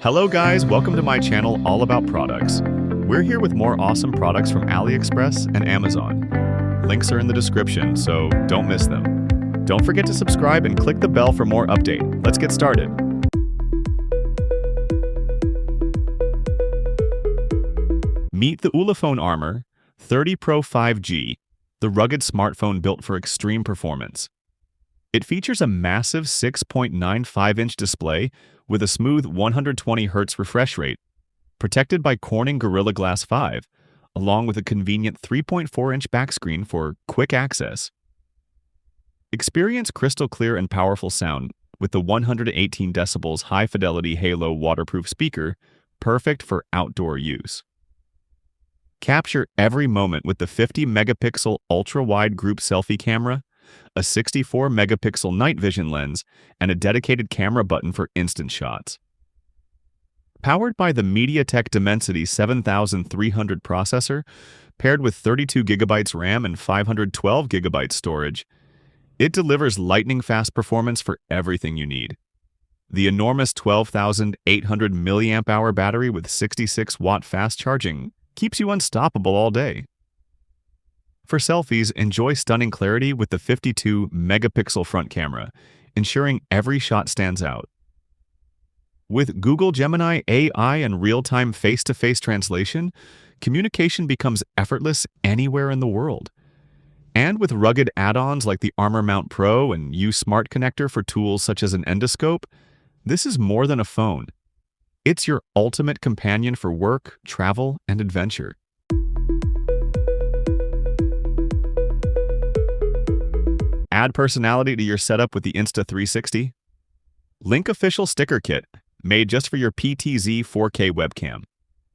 Hello guys, welcome to my channel all about products. We're here with more awesome products from AliExpress and Amazon. Links are in the description, so don't miss them. Don't forget to subscribe and click the bell for more update. Let's get started. Meet the Ulefone Armor 30 Pro 5G, the rugged smartphone built for extreme performance. It features a massive 6.95-inch display with a smooth 120Hz refresh rate, protected by Corning Gorilla Glass 5, along with a convenient 3.4-inch backscreen for quick access. Experience crystal clear and powerful sound with the 118 decibels high-fidelity Halo waterproof speaker, perfect for outdoor use. Capture every moment with the 50-megapixel ultra-wide group selfie camera, a 64-megapixel night vision lens, and a dedicated camera button for instant shots. Powered by the MediaTek Dimensity 7300 processor, paired with 32GB RAM and 512GB storage, it delivers lightning-fast performance for everything you need. The enormous 12,800 mAh battery with 66-watt fast charging keeps you unstoppable all day. For selfies, enjoy stunning clarity with the 52-megapixel front camera, ensuring every shot stands out. With Google Gemini AI and real-time face-to-face translation, communication becomes effortless anywhere in the world. And with rugged add-ons like the Armor Mount Pro and U-Smart connector for tools such as an endoscope, this is more than a phone. It's your ultimate companion for work, travel, and adventure. Add personality to your setup with the Insta360. Link Official Sticker Kit, made just for your PTZ 4K webcam.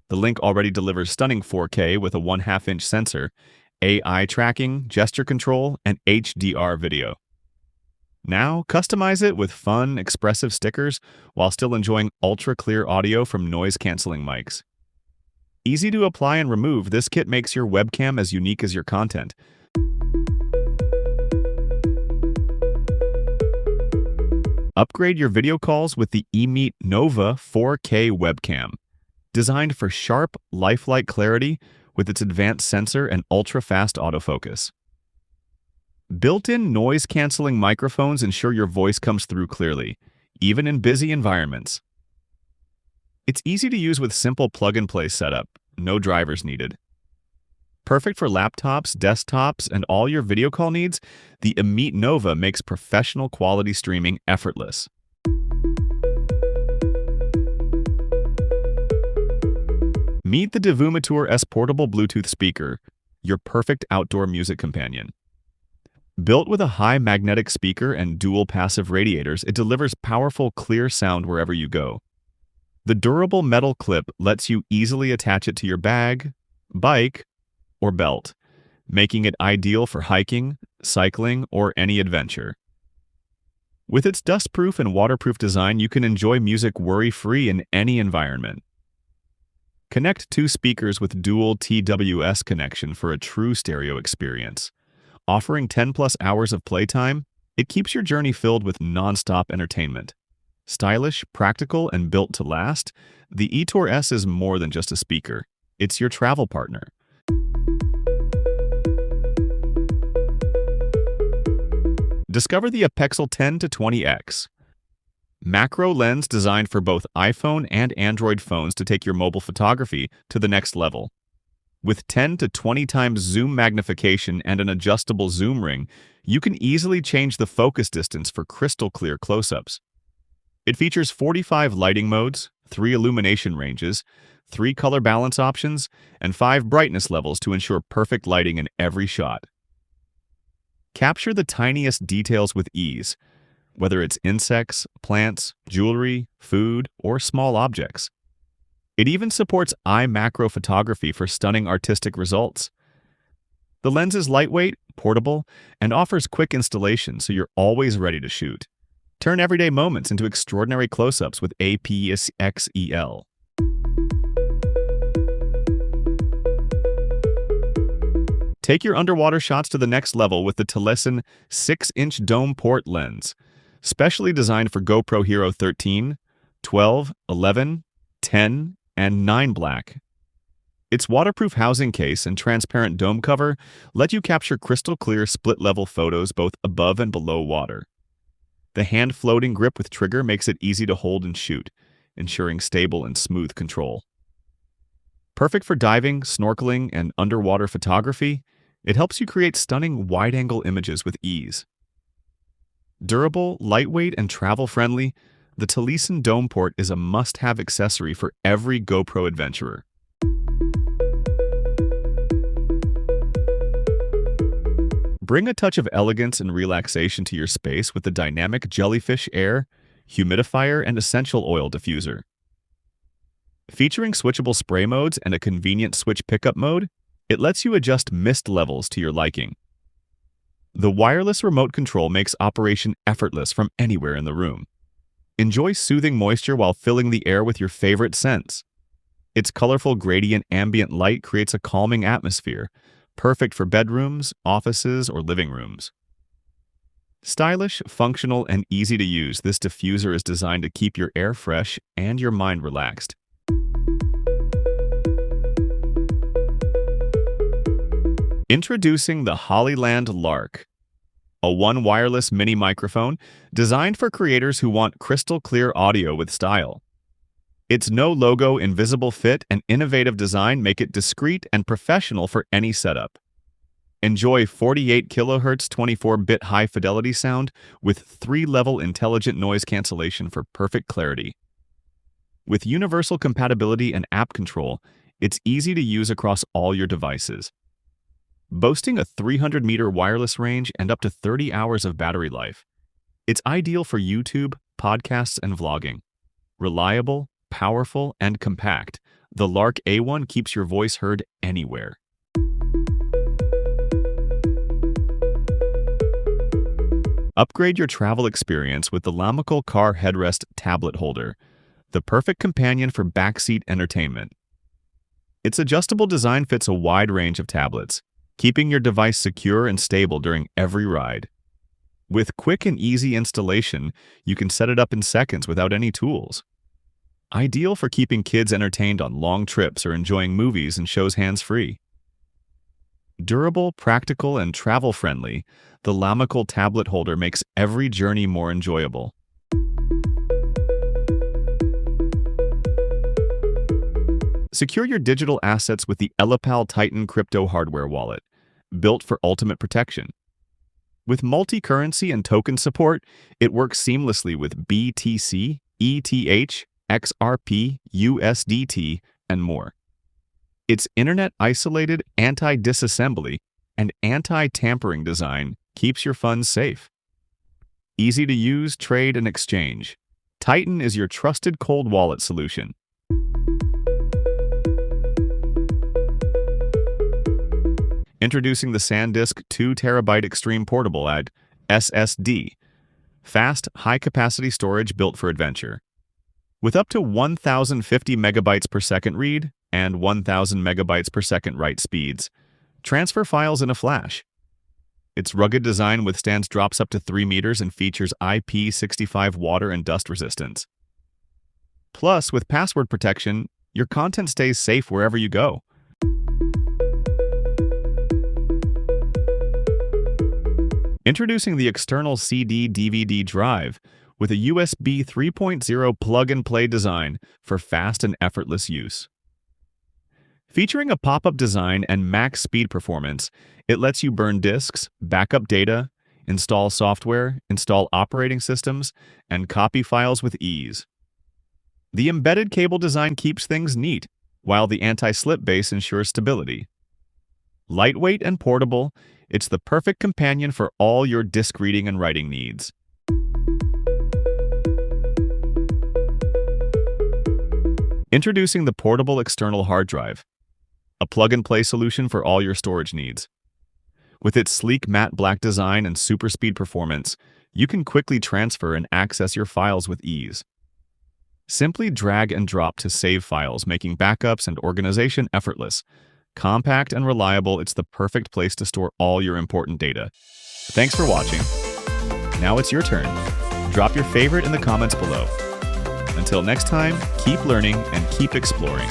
The Link already delivers stunning 4K with a 1/2-inch sensor, AI tracking, gesture control, and HDR video. Now, customize it with fun, expressive stickers while still enjoying ultra-clear audio from noise-canceling mics. Easy to apply and remove, this kit makes your webcam as unique as your content. Upgrade your video calls with the eMeet Nova 4K webcam. Designed for sharp, lifelike clarity with its advanced sensor and ultra-fast autofocus. Built-in noise-canceling microphones ensure your voice comes through clearly, even in busy environments. It's easy to use with simple plug-and-play setup, no drivers needed. Perfect for laptops, desktops, and all your video call needs, the eMeet Nova makes professional quality streaming effortless. Meet the Divoom Itour-S portable Bluetooth speaker, your perfect outdoor music companion. Built with a high magnetic speaker and dual passive radiators, it delivers powerful, clear sound wherever you go. The durable metal clip lets you easily attach it to your bag, bike, or belt, making it ideal for hiking, cycling, or any adventure. With its dustproof and waterproof design, you can enjoy music worry-free in any environment. Connect two speakers with dual TWS connection for a true stereo experience. Offering 10+ hours of playtime, it keeps your journey filled with non-stop entertainment. Stylish, practical, and built to last, the Itour-S is more than just a speaker. It's your travel partner. Discover the APEXEL 10-20x. Macro lens designed for both iPhone and Android phones to take your mobile photography to the next level. With 10 to 20 times zoom magnification and an adjustable zoom ring, you can easily change the focus distance for crystal clear close-ups. It features 45 lighting modes, 3 illumination ranges, 3 color balance options, and 5 brightness levels to ensure perfect lighting in every shot. Capture the tiniest details with ease, whether it's insects, plants, jewelry, food, or small objects. It even supports iMacro photography for stunning artistic results. The lens is lightweight, portable, and offers quick installation so you're always ready to shoot. Turn everyday moments into extraordinary close-ups with APEXEL. Take your underwater shots to the next level with the Telesin 6-inch dome port lens, specially designed for GoPro Hero 13, 12, 11, 10, and 9 black. Its waterproof housing case and transparent dome cover let you capture crystal-clear split-level photos both above and below water. The hand-floating grip with trigger makes it easy to hold and shoot, ensuring stable and smooth control. Perfect for diving, snorkeling, and underwater photography, it helps you create stunning wide-angle images with ease. Durable, lightweight, and travel-friendly, the Taliesin Dome Port is a must-have accessory for every GoPro adventurer. Bring a touch of elegance and relaxation to your space with the dynamic Jellyfish Air, Humidifier, and Essential Oil Diffuser. Featuring switchable spray modes and a convenient switch pickup mode, it lets you adjust mist levels to your liking. The wireless remote control makes operation effortless from anywhere in the room. Enjoy soothing moisture while filling the air with your favorite scents. Its colorful gradient ambient light creates a calming atmosphere, perfect for bedrooms, offices, or living rooms. Stylish, functional, and easy to use, this diffuser is designed to keep your air fresh and your mind relaxed. Introducing the Hollyland LARK, a one wireless mini microphone designed for creators who want crystal-clear audio with style. Its no-logo, invisible fit, and innovative design make it discreet and professional for any setup. Enjoy 48 kHz 24-bit high-fidelity sound with 3-level intelligent noise cancellation for perfect clarity. With universal compatibility and app control, it's easy to use across all your devices. Boasting a 300-meter wireless range and up to 30 hours of battery life, it's ideal for YouTube, podcasts, and vlogging. Reliable, powerful, and compact, the LARK A1 keeps your voice heard anywhere. Upgrade your travel experience with the Lamicall Car Headrest Tablet Holder, the perfect companion for backseat entertainment. Its adjustable design fits a wide range of tablets, keeping your device secure and stable during every ride. With quick and easy installation, you can set it up in seconds without any tools. Ideal for keeping kids entertained on long trips or enjoying movies and shows hands-free. Durable, practical, and travel-friendly, the Lamicall tablet holder makes every journey more enjoyable. Secure your digital assets with the ELLIPAL Titan crypto hardware wallet, built for ultimate protection. With multi-currency and token support, it works seamlessly with BTC, ETH, XRP, USDT, and more. Its internet-isolated anti-disassembly and anti-tampering design keeps your funds safe. Easy to use, trade, and exchange. Titan is your trusted cold wallet solution. Introducing the SanDisk 2TB Extreme Portable Add SSD. Fast, high-capacity storage built for adventure. With up to 1,050 megabytes per second read and 1,000 megabytes per second write speeds, transfer files in a flash. Its rugged design withstands drops up to 3 meters and features IP65 water and dust resistance. Plus, with password protection, your content stays safe wherever you go. Introducing the external CD/DVD drive with a USB 3.0 plug-and-play design for fast and effortless use. Featuring a pop-up design and max speed performance, it lets you burn disks, backup data, install software, install operating systems, and copy files with ease. The embedded cable design keeps things neat, while the anti-slip base ensures stability. Lightweight and portable, it's the perfect companion for all your disk reading and writing needs. Introducing the portable external hard drive, a plug-and-play solution for all your storage needs. With its sleek matte black design and super speed performance, you can quickly transfer and access your files with ease. Simply drag and drop to save files, making backups and organization effortless. Compact and reliable, it's the perfect place to store all your important data. Thanks for watching. Now it's your turn. Drop your favorite in the comments below. Until next time, keep learning and keep exploring.